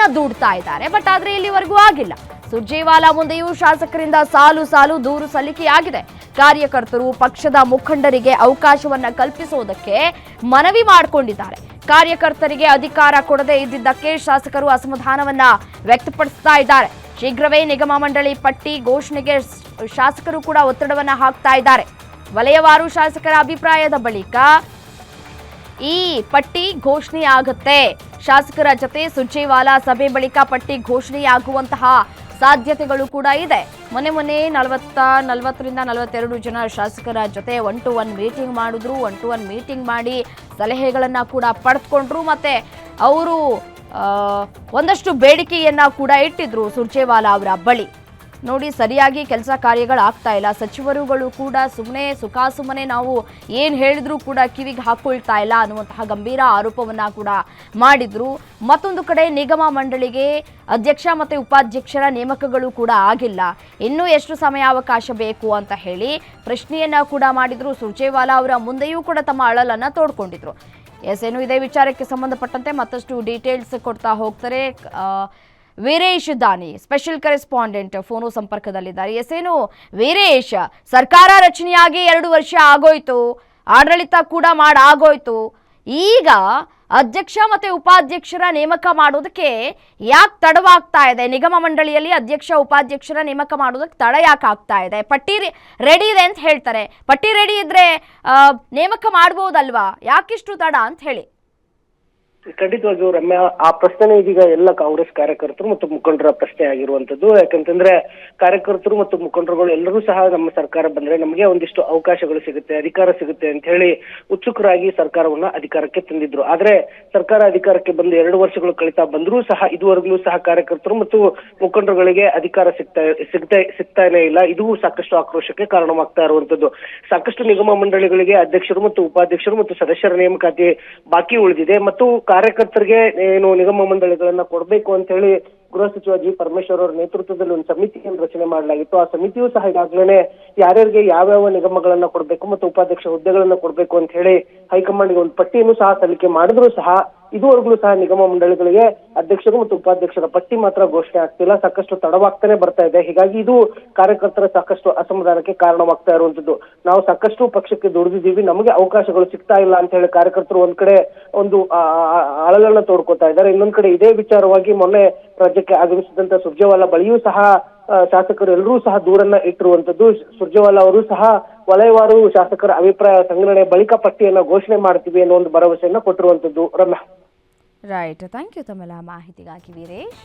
ಹಣವನ್ನ ದೂಡ್ತಾ ಇದ್ದಾರೆ. ಬಟ್ ಆದ್ರೆ ಇಲ್ಲಿವರೆಗೂ ಆಗಿಲ್ಲ. ಸುರ್ಜೇವಾಲಾ ಮುಂದೆಯೂ ಶಾಸಕರಿಂದ ಸಾಲು ಸಾಲು ದೂರು ಸಲ್ಲಿಕೆಯಾಗಿದೆ. ಕಾರ್ಯಕರ್ತರು ಪಕ್ಷದ ಮುಖಂಡರಿಗೆ ಅವಕಾಶವನ್ನ ಕಲ್ಪಿಸುವುದಕ್ಕೆ ಮನವಿ ಮಾಡಿಕೊಂಡಿದ್ದಾರೆ. ಕಾರ್ಯಕರ್ತರಿಗೆ ಅಧಿಕಾರ ಕೊಡದೇ ಇದ್ದಿದ್ದಕ್ಕೆ ಶಾಸಕರು ಅಸಮಾಧಾನವನ್ನ ವ್ಯಕ್ತಪಡಿಸ್ತಾ ಇದ್ದಾರೆ. ಶೀಘ್ರವೇ ನಿಗಮ ಮಂಡಳಿ ಪಟ್ಟಿ ಘೋಷಣೆಗೆ ಶಾಸಕರು ಕೂಡ ಒತ್ತಡವನ್ನ ಹಾಕ್ತಾ ಇದ್ದಾರೆ. ವಲಯವಾರು ಶಾಸಕರ ಅಭಿಪ್ರಾಯದ ಬಳಿಕ ಈ ಪಟ್ಟಿ ಘೋಷಣೆ ಆಗುತ್ತೆ. ಶಾಸಕರ ಜೊತೆ ಸುರ್ಜೇವಾಲಾ ಸಭೆ ಬಳಿಕ ಪಟ್ಟಿ ಘೋಷಣೆಯಾಗುವಂತಹ ಸಾಧ್ಯತೆಗಳು ಕೂಡ ಇದೆ. ಮೊನ್ನೆ 40ರಿಂದ 42 ಜನ ಶಾಸಕರ ಜೊತೆ 1-to-1 ಮೀಟಿಂಗ್ ಮಾಡಿದ್ರು. 1-to-1 ಮೀಟಿಂಗ್ ಮಾಡಿ ಸಲಹೆಗಳನ್ನ ಕೂಡ ಪಡೆದುಕೊಂಡ್ರು. ಮತ್ತೆ ಅವರು ಒಂದಷ್ಟು ಬೇಡಿಕೆಯನ್ನ ಕೂಡ ಇಟ್ಟಿದ್ರು ಸುರ್ಜೇವಾಲಾ ಅವರ ಬಳಿ. ನೋಡಿ, ಸರಿಯಾಗಿ ಕೆಲಸ ಕಾರ್ಯಗಳಾಗ್ತಾ ಇಲ್ಲ. ಸಚಿವರುಗಳು ಕೂಡ ಸುಖಾಸುಮ್ಮನೆ ನಾವು ಏನು ಹೇಳಿದ್ರು ಕೂಡ ಕಿವಿಗೆ ಹಾಕೊಳ್ತಾ ಇಲ್ಲ ಅನ್ನುವಂತಹ ಗಂಭೀರ ಆರೋಪವನ್ನ ಕೂಡ ಮಾಡಿದ್ರು. ಮತ್ತೊಂದು ಕಡೆ ನಿಗಮ ಮಂಡಳಿಗೆ ಅಧ್ಯಕ್ಷ ಮತ್ತು ಉಪಾಧ್ಯಕ್ಷರ ನೇಮಕಗಳು ಕೂಡ ಆಗಿಲ್ಲ. ಇನ್ನೂ ಎಷ್ಟು ಸಮಯಾವಕಾಶ ಬೇಕು ಅಂತ ಹೇಳಿ ಪ್ರಶ್ನೆಯನ್ನ ಕೂಡ ಮಾಡಿದ್ರು. ಸುರ್ಜೇವಾಲಾ ಅವರ ಮುಂದೆಯೂ ಕೂಡ ತಮ್ಮ ಅಳಲನ್ನ ತೋಡ್ಕೊಂಡಿದ್ರು. ಏನು ಇದೇ ವಿಚಾರಕ್ಕೆ ಸಂಬಂಧಪಟ್ಟಂತೆ ಮತ್ತಷ್ಟು ಡೀಟೇಲ್ಸ್ ಕೊಡ್ತಾ ಹೋಗ್ತಾರೆ ವೀರೇಶ್ ದಾನಿ, ಸ್ಪೆಷಲ್ ಕರೆಸ್ಪಾಂಡೆಂಟ್ ಫೋನು ಸಂಪರ್ಕದಲ್ಲಿದ್ದಾರೆ. ಏನು ವೀರೇಶ್, ಸರ್ಕಾರ ರಚನೆಯಾಗಿ 2 ವರ್ಷ ಆಗೋಯ್ತು, ಆಡಳಿತ ಕೂಡ ಆಗೋಯ್ತು. ಈಗ ಅಧ್ಯಕ್ಷ ಮತ್ತೆ ಉಪಾಧ್ಯಕ್ಷರ ನೇಮಕ ಮಾಡೋದಕ್ಕೆ ಯಾಕೆ ತಡವಾಗ್ತಾ ಇದೆ? ನಿಗಮ ಮಂಡಳಿಯಲ್ಲಿ ಅಧ್ಯಕ್ಷ ಉಪಾಧ್ಯಕ್ಷರ ನೇಮಕ ಮಾಡೋದಕ್ಕೆ ತಡ ಯಾಕೆ ಆಗ್ತಾ ಇದೆ? ಪಟ್ಟಿ ರೆಡಿ ಇದೆ ಅಂತ ಹೇಳ್ತಾರೆ. ಪಟ್ಟಿ ರೆಡಿ ಇದ್ರೆ ನೇಮಕ ಮಾಡ್ಬೋದಲ್ವಾ? ಯಾಕಿಷ್ಟು ತಡ ಅಂತ ಹೇಳಿ. ಖಂಡಿತವಾಗಿಯೂ ರಮ್ಯಾ, ಆ ಪ್ರಶ್ನೆ ಇದೀಗ ಎಲ್ಲ ಕಾಂಗ್ರೆಸ್ ಕಾರ್ಯಕರ್ತರು ಮತ್ತು ಮುಖಂಡರ ಪ್ರಶ್ನೆ ಆಗಿರುವಂತದ್ದು. ಯಾಕಂತಂದ್ರೆ ಕಾರ್ಯಕರ್ತರು ಮತ್ತು ಮುಖಂಡರುಗಳು ಎಲ್ಲರೂ ಸಹ ನಮ್ಮ ಸರ್ಕಾರ ಬಂದ್ರೆ ನಮಗೆ ಒಂದಿಷ್ಟು ಅವಕಾಶಗಳು ಸಿಗುತ್ತೆ, ಅಧಿಕಾರ ಸಿಗುತ್ತೆ ಅಂತ ಹೇಳಿ ಉತ್ಸುಕರಾಗಿ ಸರ್ಕಾರವನ್ನ ಅಧಿಕಾರಕ್ಕೆ ತಂದಿದ್ರು. ಆದ್ರೆ ಸರ್ಕಾರ ಅಧಿಕಾರಕ್ಕೆ ಬಂದು 2 ವರ್ಷಗಳು ಕಳೀತಾ ಬಂದರೂ ಸಹ ಇದುವರೆಗೂ ಸಹ ಕಾರ್ಯಕರ್ತರು ಮತ್ತು ಮುಖಂಡರುಗಳಿಗೆ ಅಧಿಕಾರ ಸಿಗ್ತಾನೆ ಇಲ್ಲ. ಇದು ಸಾಕಷ್ಟು ಆಕ್ರೋಶಕ್ಕೆ ಕಾರಣವಾಗ್ತಾ ಇರುವಂತದ್ದು. ಸಾಕಷ್ಟು ನಿಗಮ ಮಂಡಳಿಗಳಿಗೆ ಅಧ್ಯಕ್ಷರು ಮತ್ತು ಉಪಾಧ್ಯಕ್ಷರು ಮತ್ತು ಸದಸ್ಯರ ನೇಮಕಾತಿ ಬಾಕಿ ಉಳಿದಿದೆ. ಮತ್ತು ಕಾರ್ಯಕರ್ತರಿಗೆ ಏನು ನಿಗಮ ಮಂಡಳಿಗಳನ್ನ ಕೊಡಬೇಕು ಅಂತ ಹೇಳಿ ಗೃಹ ಸಚಿವ ಜಿ ಪರಮೇಶ್ವರ್ ಅವರ ನೇತೃತ್ವದಲ್ಲಿ ಒಂದು ಸಮಿತಿಯನ್ನು ರಚನೆ ಮಾಡಲಾಗಿತ್ತು. ಆ ಸಮಿತಿಯು ಸಹ ಈಗಾಗಲೇ ಯಾರ್ಯಾರಿಗೆ ಯಾವ್ಯಾವ ನಿಗಮಗಳನ್ನ ಕೊಡಬೇಕು ಮತ್ತು ಉಪಾಧ್ಯಕ್ಷ ಹುದ್ದೆಗಳನ್ನ ಕೊಡಬೇಕು ಅಂತ ಹೇಳಿ ಹೈಕಮಾಂಡ್ಗೆ ಒಂದು ಪಟ್ಟಿಯನ್ನು ಸಹ ಸಲ್ಲಿಕೆ ಮಾಡಿದ್ರು ಸಹ ಇದುವರೆಗೂ ಸಹ ನಿಗಮ ಮಂಡಳಿಗಳಿಗೆ ಅಧ್ಯಕ್ಷರು ಮತ್ತು ಉಪಾಧ್ಯಕ್ಷರ ಪಟ್ಟಿ ಮಾತ್ರ ಘೋಷಣೆ ಆಗ್ತಿಲ್ಲ. ಸಾಕಷ್ಟು ತಡವಾಗ್ತಾನೆ ಬರ್ತಾ ಇದೆ. ಹೀಗಾಗಿ ಇದು ಕಾರ್ಯಕರ್ತರ ಸಾಕಷ್ಟು ಅಸಮಾಧಾನಕ್ಕೆ ಕಾರಣವಾಗ್ತಾ ಇರುವಂತದ್ದು. ನಾವು ಸಾಕಷ್ಟು ಪಕ್ಷಕ್ಕೆ ದುಡಿದಿದ್ದೀವಿ, ನಮಗೆ ಅವಕಾಶಗಳು ಸಿಗ್ತಾ ಇಲ್ಲ ಅಂತ ಹೇಳಿ ಕಾರ್ಯಕರ್ತರು ಒಂದ್ ಕಡೆ ಒಂದು ಅಳಲನ್ನ ತೋಡ್ಕೊತಾ ಇದ್ದಾರೆ. ಇನ್ನೊಂದ್ ಕಡೆ ಇದೇ ವಿಚಾರವಾಗಿ ಮೊನ್ನೆ ರಾಜ್ಯಕ್ಕೆ ಆಗಮಿಸಿದಂತ ಸುರ್ಜೇವಾಲಾ ಬಳಿಯೂ ಸಹ ಶಾಸಕರು ಎಲ್ಲರೂ ಸಹ ದೂರನ್ನ ಇಟ್ಟಿರುವಂತದ್ದು. ಸುರ್ಜೇವಾಲಾ ಅವರು ಸಹ ವಲಯವಾರು ಶಾಸಕರ ಅಭಿಪ್ರಾಯ ಸಂಗ್ರಹಣೆ ಬಳಿಕ ಪಟ್ಟಿಯನ್ನ ಘೋಷಣೆ ಮಾಡ್ತೀವಿ ಅನ್ನೋ ಒಂದು ಭರವಸೆಯನ್ನ ಕೊಟ್ಟಿರುವಂತದ್ದು. ರಮ್ಯಾ, ರೈಟ್, ಥ್ಯಾಂಕ್ ಯು ತಮ್ಮೆಲ್ಲ ಮಾಹಿತಿಗಾಗಿ ವೀರೇಶ್.